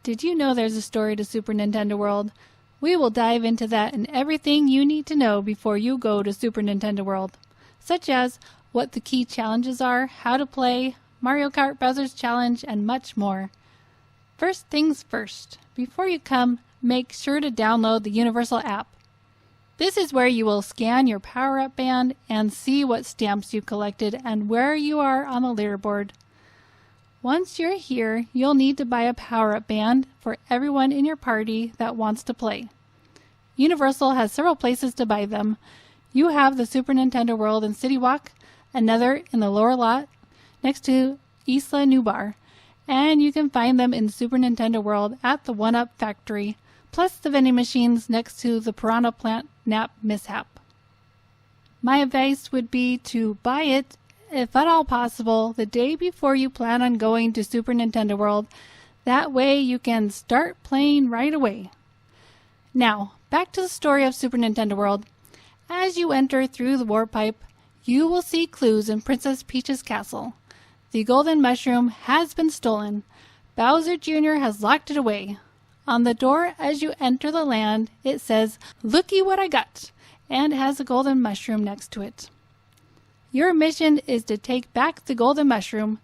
Did you know there's a story to Super Nintendo World? We will dive into that and everything you need to know before you go to Super Nintendo World, such as what the key challenges are, how to play, Mario Kart Bowser's Challenge, and much more. First things first, before you come, make sure to download the Universal app. This is where you will scan your power-up band and see what stamps you collected and where you are on the leaderboard. Once you're here, you'll need to buy a power-up band for everyone in your party that wants to play. Universal has several places to buy them. You have the Super Nintendo World in City Walk, another in the lower lot next to Isla Nublar, and you can find them in Super Nintendo World at the 1-Up Factory, plus the vending machines next to the Piranha Plant Nap Mishap. My advice would be to buy it, if at all possible, the day before you plan on going to Super Nintendo World. That way you can start playing right away. Now, back to the story of Super Nintendo World. As you enter through the warp pipe, you will see clues in Princess Peach's castle. The golden mushroom has been stolen. Bowser Jr. has locked it away. On the door as you enter the land, it says, "Looky what I got," and has a golden mushroom next to it. Your mission is to take back the golden mushroom.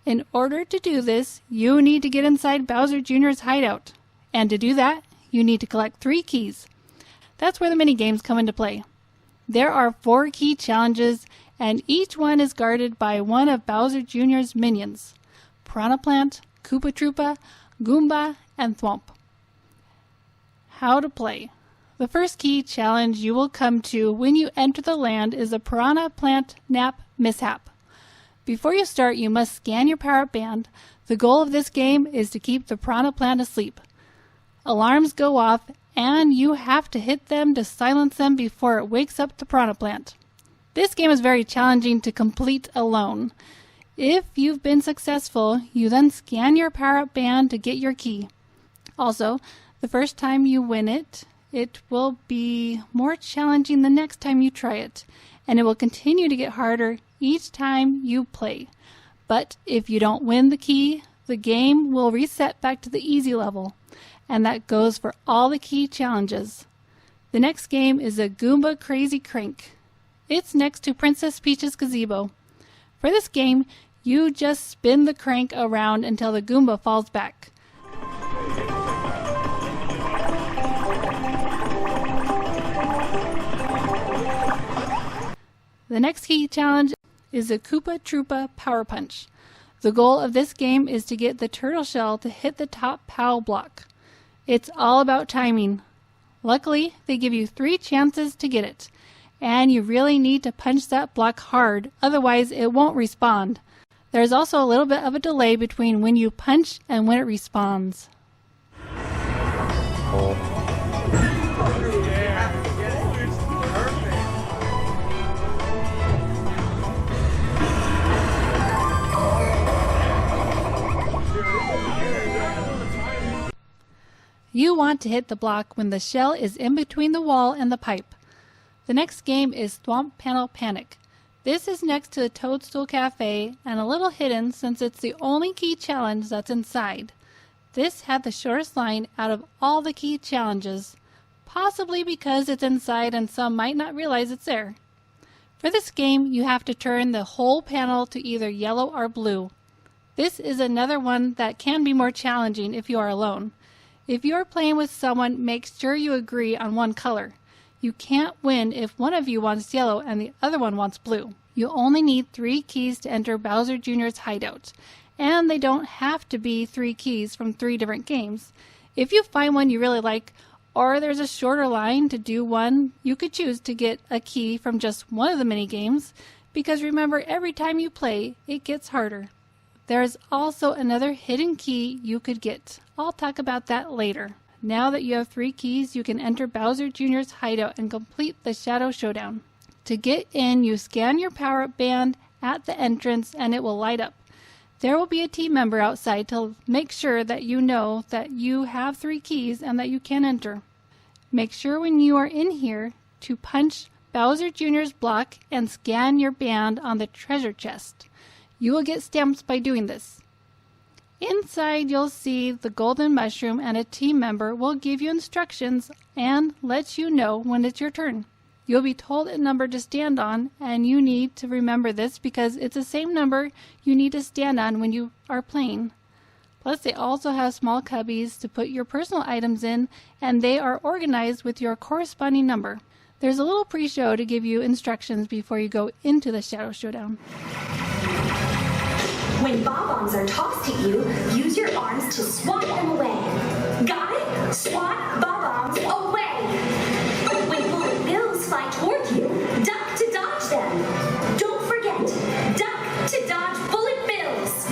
In order to do this, you need to get inside Bowser Jr.'s hideout. And to do that, you need to collect 3 keys. That's where the mini games come into play. There are 4 key challenges, and each one is guarded by one of Bowser Jr.'s minions: Piranha Plant, Koopa Troopa, Goomba, and Thwomp. How to play. The first key challenge you will come to when you enter the land is the Piranha Plant Nap Mishap. Before you start, you must scan your power-up band. The goal of this game is to keep the Piranha Plant asleep. Alarms go off, and you have to hit them to silence them before it wakes up the Piranha Plant. This game is very challenging to complete alone. If you've been successful, you then scan your power-up band to get your key. Also, the first time you win it, it will be more challenging the next time you try it, and it will continue to get harder each time you play. But if you don't win the key, the game will reset back to the easy level, and that goes for all the key challenges. The next game is a Goomba Crazy Crank. It's next to Princess Peach's gazebo. For this game, you just spin the crank around until the Goomba falls back. The next key challenge is the Koopa Troopa Power Punch. The goal of this game is to get the turtle shell to hit the top POW block. It's all about timing. Luckily, they give you 3 chances to get it, and you really need to punch that block hard, otherwise it won't respawn. There's also a little bit of a delay between when you punch and when it respawns. You want to hit the block when the shell is in between the wall and the pipe. The next game is Thwomp Panel Panic. This is next to the Toadstool Cafe and a little hidden since it's the only key challenge that's inside. This had the shortest line out of all the key challenges, possibly because it's inside and some might not realize it's there. For this game, you have to turn the whole panel to either yellow or blue. This is another one that can be more challenging if you are alone. If you are playing with someone, make sure you agree on one color. You can't win if one of you wants yellow and the other one wants blue. You only need 3 keys to enter Bowser Jr.'s hideout, and they don't have to be 3 keys from 3 different games. If you find one you really like, or there's a shorter line to do one, you could choose to get a key from just one of the mini games, because remember, every time you play, it gets harder. There is also another hidden key you could get. I'll talk about that later. Now that you have 3 keys, you can enter Bowser Jr.'s hideout and complete the Shadow Showdown. To get in, you scan your power-up band at the entrance and it will light up. There will be a team member outside to make sure that you know that you have 3 keys and that you can enter. Make sure when you are in here to punch Bowser Jr.'s block and scan your band on the treasure chest. You will get stamps by doing this. Inside you'll see the golden mushroom, and a team member will give you instructions and let you know when it's your turn. You'll be told a number to stand on, and you need to remember this because it's the same number you need to stand on when you are playing. Plus, they also have small cubbies to put your personal items in, and they are organized with your corresponding number. There's a little pre-show to give you instructions before you go into the Shadow Showdown. When bob-ombs are tossed at you, use your arms to swat them away. Got it? Swat bob-ombs away. When bullet bills fly toward you, duck to dodge them. Don't forget, duck to dodge bullet bills.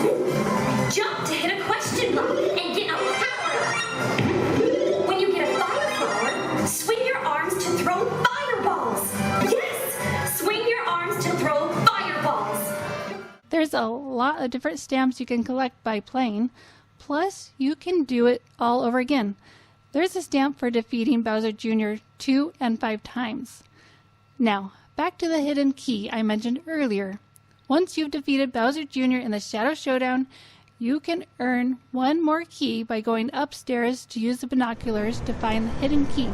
Jump to hit a question mark and get a power-up. When you get a fire flower, swing your arms to throw fireballs. Yes! Swing your arms to throw fireballs. There's a lot of different stamps you can collect by playing, plus you can do it all over again. There's a stamp for defeating Bowser Jr. 2 and 5 times. Now, back to the hidden key I mentioned earlier. Once you've defeated Bowser Jr. in the Shadow Showdown, you can earn one more key by going upstairs to use the binoculars to find the hidden key.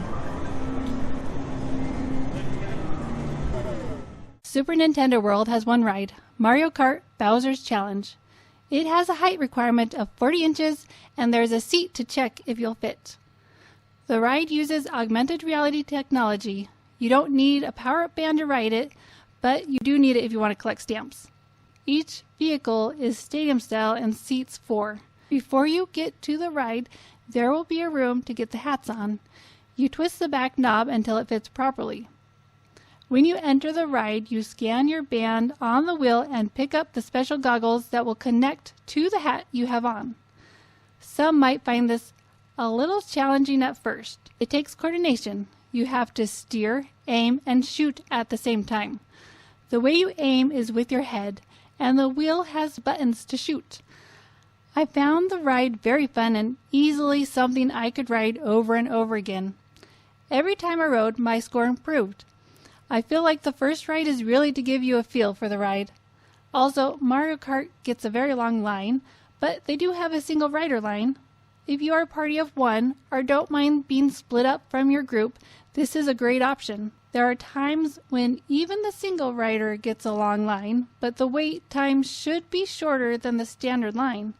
Super Nintendo World has one ride, Mario Kart Bowser's Challenge. It has a height requirement of 40 inches, and there's a seat to check if you'll fit. The ride uses augmented reality technology. You don't need a power-up band to ride it, but you do need it if you want to collect stamps. Each vehicle is stadium style and seats 4. Before you get to the ride, there will be a room to get the hats on. You twist the back knob until it fits properly. When you enter the ride, you scan your band on the wheel and pick up the special goggles that will connect to the hat you have on. Some might find this a little challenging at first. It takes coordination. You have to steer, aim, and shoot at the same time. The way you aim is with your head, and the wheel has buttons to shoot. I found the ride very fun and easily something I could ride over and over again. Every time I rode, my score improved. I feel like the first ride is really to give you a feel for the ride. Also, Mario Kart gets a very long line, but they do have a single rider line. If you are a party of 1 or don't mind being split up from your group, this is a great option. There are times when even the single rider gets a long line, but the wait time should be shorter than the standard line.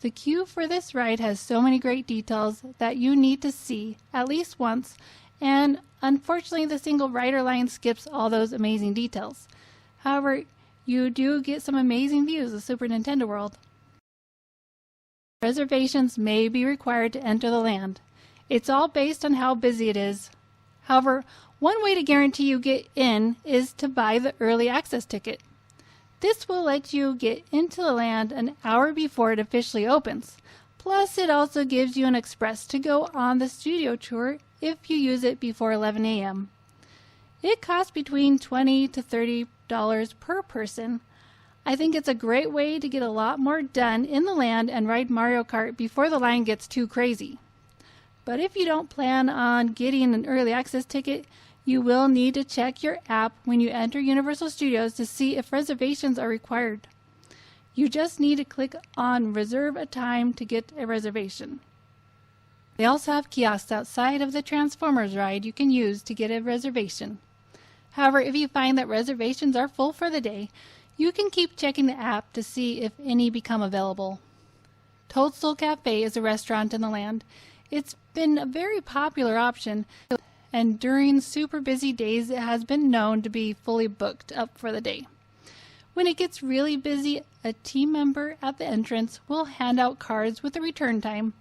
The queue for this ride has so many great details that you need to see at least once, and unfortunately the single rider line skips all those amazing details. However, you do get some amazing views of Super Nintendo World. Reservations may be required to enter the land. It's all based on how busy it is. However, one way to guarantee you get in is to buy the early access ticket. This will let you get into the land an hour before it officially opens. Plus, it also gives you an express to go on the studio tour if you use it before 11 a.m. It costs between $20 to $30 per person. I think it's a great way to get a lot more done in the land and ride Mario Kart before the line gets too crazy. But if you don't plan on getting an early access ticket, you will need to check your app when you enter Universal Studios to see if reservations are required. You just need to click on Reserve a Time to get a reservation. They also have kiosks outside of the Transformers ride you can use to get a reservation. However, if you find that reservations are full for the day, you can keep checking the app to see if any become available. Toadstool Cafe is a restaurant in the land. It's been a very popular option, and during super busy days it has been known to be fully booked up for the day. When it gets really busy, a team member at the entrance will hand out cards with a return time.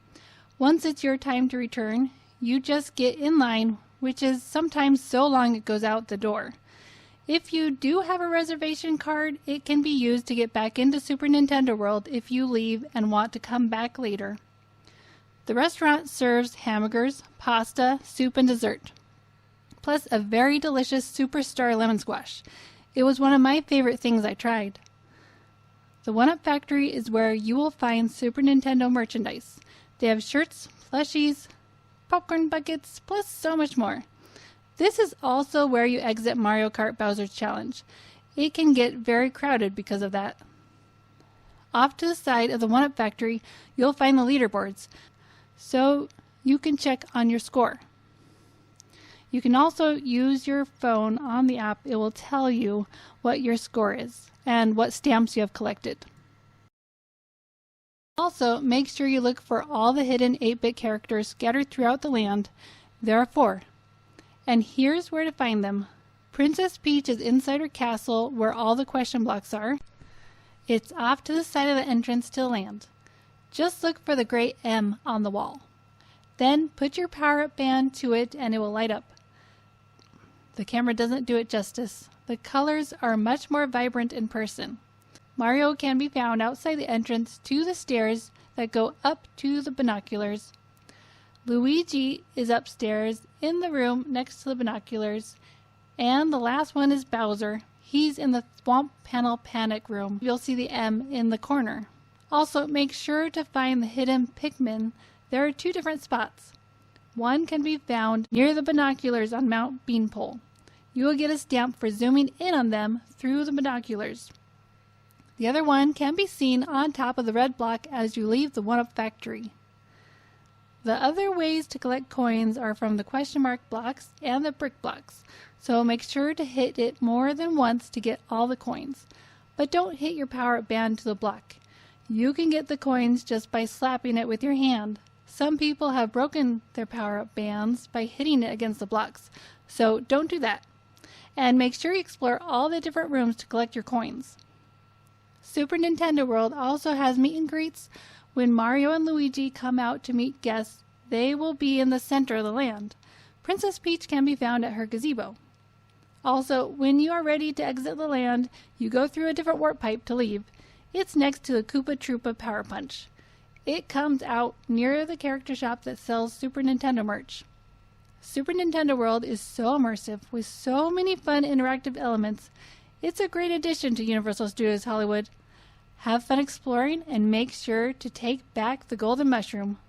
Once it's your time to return, you just get in line, which is sometimes so long it goes out the door. If you do have a reservation card, it can be used to get back into Super Nintendo World if you leave and want to come back later. The restaurant serves hamburgers, pasta, soup, and dessert, plus a very delicious Superstar lemon squash. It was one of my favorite things I tried. The One-Up Factory is where you will find Super Nintendo merchandise. They have shirts, plushies, popcorn buckets, plus so much more. This is also where you exit Mario Kart Bowser's Challenge. It can get very crowded because of that. Off to the side of the 1-Up Factory, you'll find the leaderboards, so you can check on your score. You can also use your phone on the app. It will tell you what your score is and what stamps you have collected. Also, make sure you look for all the hidden 8-bit characters scattered throughout the land. There are 4. And here's where to find them. Princess Peach is inside her castle where all the question blocks are. It's off to the side of the entrance to the land. Just look for the gray M on the wall. Then put your power-up band to it and it will light up. The camera doesn't do it justice. The colors are much more vibrant in person. Mario can be found outside the entrance to the stairs that go up to the binoculars. Luigi is upstairs in the room next to the binoculars. And the last one is Bowser. He's in the Swamp Panel Panic room. You'll see the M in the corner. Also, make sure to find the hidden Pikmin. There are 2 different spots. One can be found near the binoculars on Mount Beanpole. You will get a stamp for zooming in on them through the binoculars. The other one can be seen on top of the red block as you leave the 1-Up Factory. The other ways to collect coins are from the question mark blocks and the brick blocks, so make sure to hit it more than once to get all the coins. But don't hit your power-up band to the block. You can get the coins just by slapping it with your hand. Some people have broken their power-up bands by hitting it against the blocks, so don't do that. And make sure you explore all the different rooms to collect your coins. Super Nintendo World also has meet and greets. When Mario and Luigi come out to meet guests, they will be in the center of the land. Princess Peach can be found at her gazebo. Also, when you are ready to exit the land, you go through a different warp pipe to leave. It's next to the Koopa Troopa Power Punch. It comes out near the character shop that sells Super Nintendo merch. Super Nintendo World is so immersive with so many fun interactive elements. It's a great addition to Universal Studios Hollywood. Have fun exploring and make sure to take back the golden mushroom.